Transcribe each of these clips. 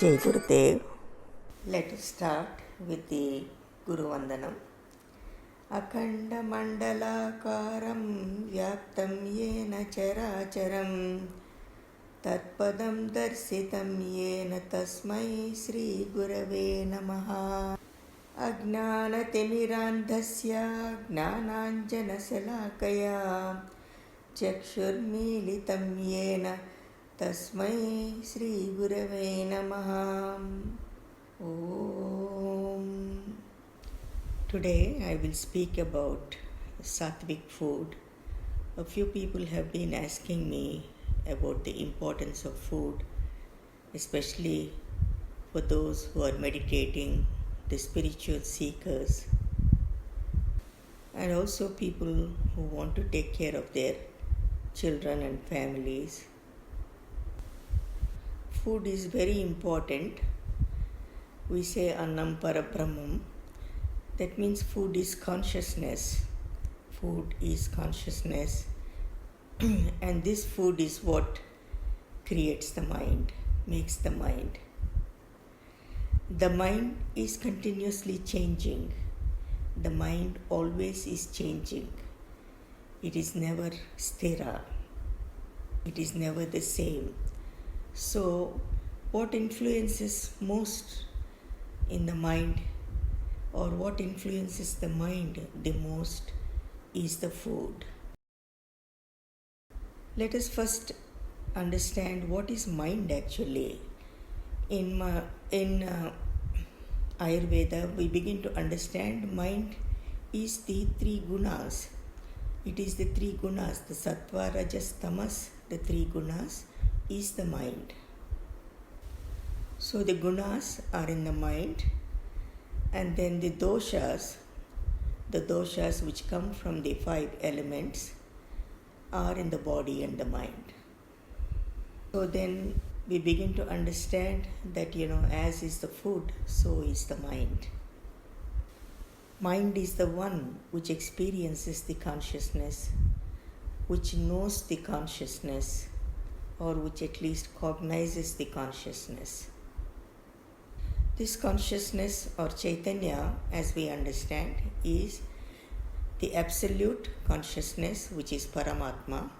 Jai Gurudev. Let us start with the Guru Vandanam. Akhanda mandalakaram vyaptam yena characharam tatpadam darsitam yena tasmai Sri Gurave Namaha. Ajnanatirmirandhasya gnananjanasalakaya chakshurmilitam yena tasmai Sri Gurave Namaha. Om. Today I will speak about Satvic food. A few people have been asking me about the importance of food, especially for those who are meditating, the spiritual seekers, and also people who want to take care of their children and families. Food is very important. We say Annam Parabrahmam. That means food is consciousness. Food is consciousness. And this food is what creates the mind, makes the mind. The mind is continuously changing. The mind always is changing. It is never sthira. It is never the same. So, what influences most in the mind, or what influences the mind the most, is the food. Let us first understand what is mind actually. In Ayurveda, we begin to understand mind is the three gunas. It is the three gunas, the sattva, rajas, tamas, the three gunas is the mind. So the gunas are in the mind, and then the doshas which come from the 5 elements, are in the body and the mind. So then we begin to understand that, as is the food, so is the mind. Mind is the one which experiences the consciousness, which knows the consciousness, or which at least cognizes the consciousness. This consciousness or Chaitanya, as we understand, is the absolute consciousness, which is Paramatma,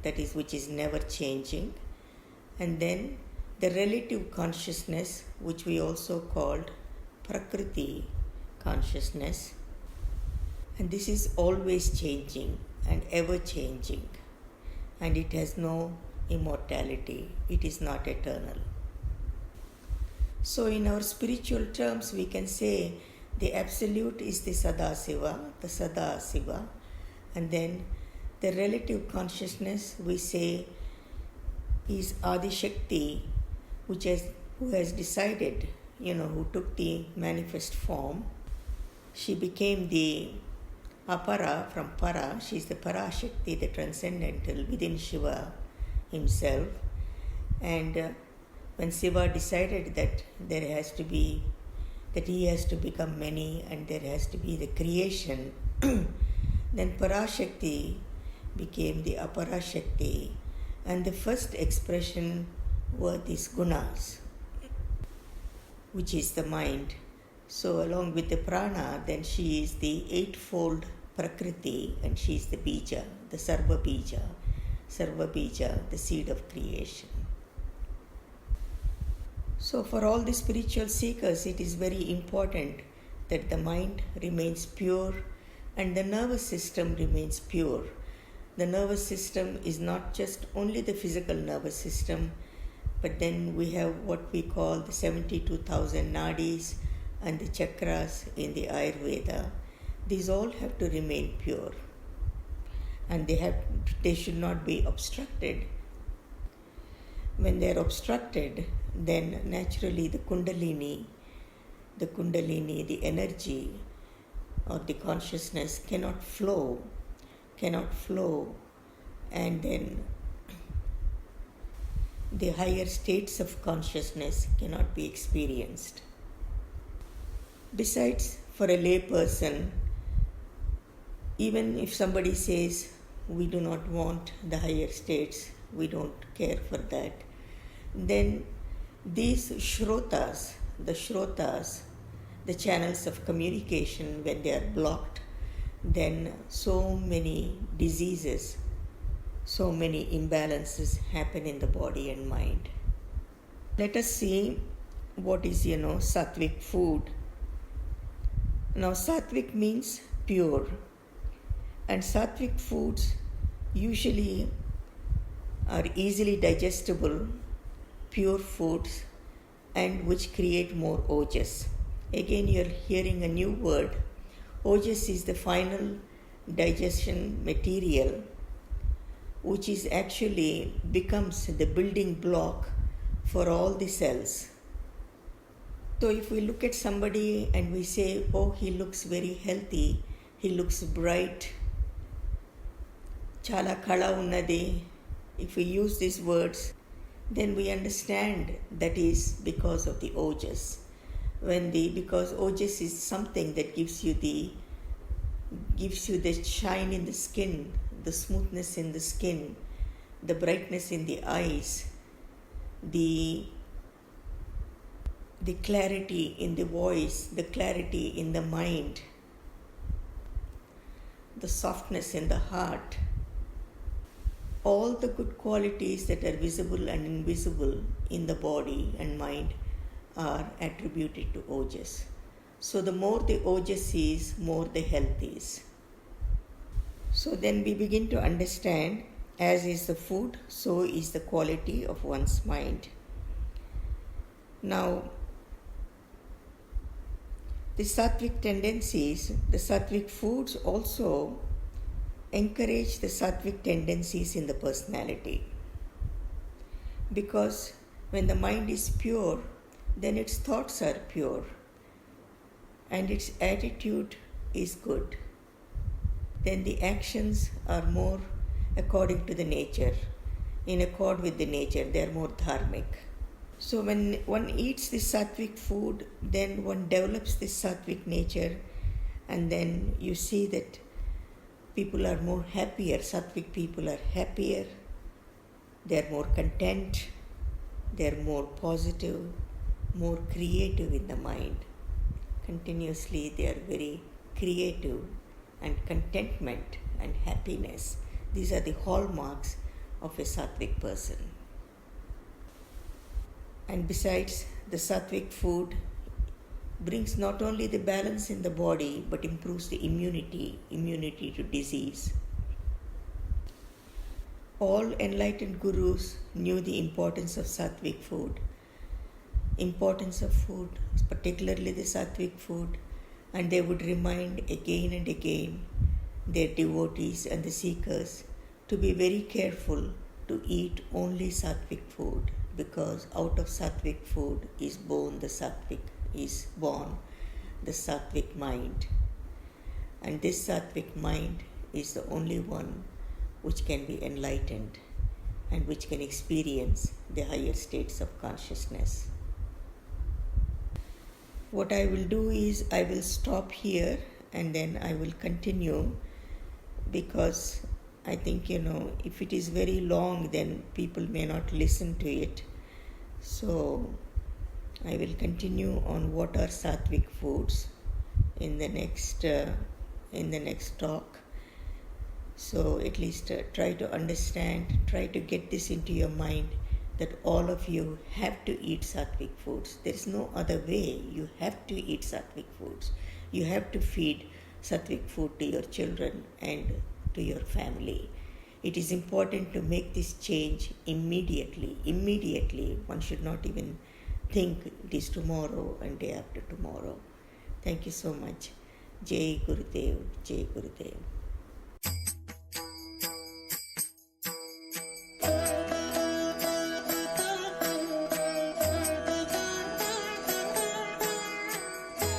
that is, which is never changing, and then the relative consciousness, which we also called Prakriti consciousness, and this is always changing and ever changing, and it has no immortality, it is not eternal. So in our spiritual terms, we can say the absolute is the Sadasiva, and then the relative consciousness we say is Adi Shakti, who has decided, who took the manifest form. She became the Apara from Para. She is the Parashakti, the transcendental within Shiva himself. And when Shiva decided that he has to become many and there has to be the creation, then Parashakti became the Aparashakti, and the first expression were these gunas, which is the mind. So along with the prana, then she is the eightfold Prakriti, and she is the bija, the Sarva bija, the seed of creation. So for all the spiritual seekers, it is very important that the mind remains pure and the nervous system remains pure. The nervous system is not just only the physical nervous system, but then we have what we call the 72,000 nadis and the chakras in the Ayurveda. These all have to remain pure, and they should not be obstructed. When they are obstructed, then naturally the kundalini, the energy or the consciousness cannot flow, and then the higher states of consciousness cannot be experienced. Besides, for a lay person, even if somebody says we do not want the higher states, we don't care for that, then These shrotas, the channels of communication, when they are blocked, then so many diseases, so many imbalances happen in the body and mind. Let us see what is, Satvic food. Now, Satvic means pure, and Satvic foods usually are easily digestible, pure foods, and which create more ojas. Again, you're hearing a new word. Ojas is the final digestion material, which is actually becomes the building block for all the cells. So if we look at somebody and we say, oh, he looks very healthy, he looks bright, chala kala unnadi, if we use these words, then we understand that is because of the ojas. Because ojas is something that gives you the shine in the skin, the smoothness in the skin, the brightness in the eyes, the clarity in the voice, the clarity in the mind, the softness in the heart. All the good qualities that are visible and invisible in the body and mind are attributed to ojas. So the more the ojas is, more the health is. So then we begin to understand, as is the food, so is the quality of one's mind. Now, the Satvic tendencies, the Satvic foods also encourage the Satvic tendencies in the personality. Because when the mind is pure, then its thoughts are pure and its attitude is good. Then the actions are more according to the nature, in accord with the nature, they are more dharmic. So when one eats this Satvic food, then one develops this Satvic nature, and then you see that people are more happier, Satvic people are happier, they are more content, they are more positive, more creative in the mind. Continuously they are very creative, and contentment and happiness. These are the hallmarks of a Satvic person. And besides, the Satvic food brings not only the balance in the body, but improves the immunity to disease. All enlightened gurus knew the importance of Satvic food, particularly the Satvic food, and they would remind again and again their devotees and the seekers to be very careful to eat only Satvic food, because out of Satvic food is born the Satvic mind. And this Satvic mind is the only one which can be enlightened and which can experience the higher states of consciousness. What I will do is I will stop here and then I will continue, because I think, if it is very long, then people may not listen to it. So I will continue on what are Satvic foods in the next talk. So at least try to understand, try to get this into your mind, that all of you have to eat Satvic foods. There is no other way. You have to eat Satvic foods. You have to feed Satvic food to your children and to your family. It is important to make this change immediately. One should not even think it is tomorrow and day after tomorrow. Thank you so much. Jai Gurudev, Jai Gurudev.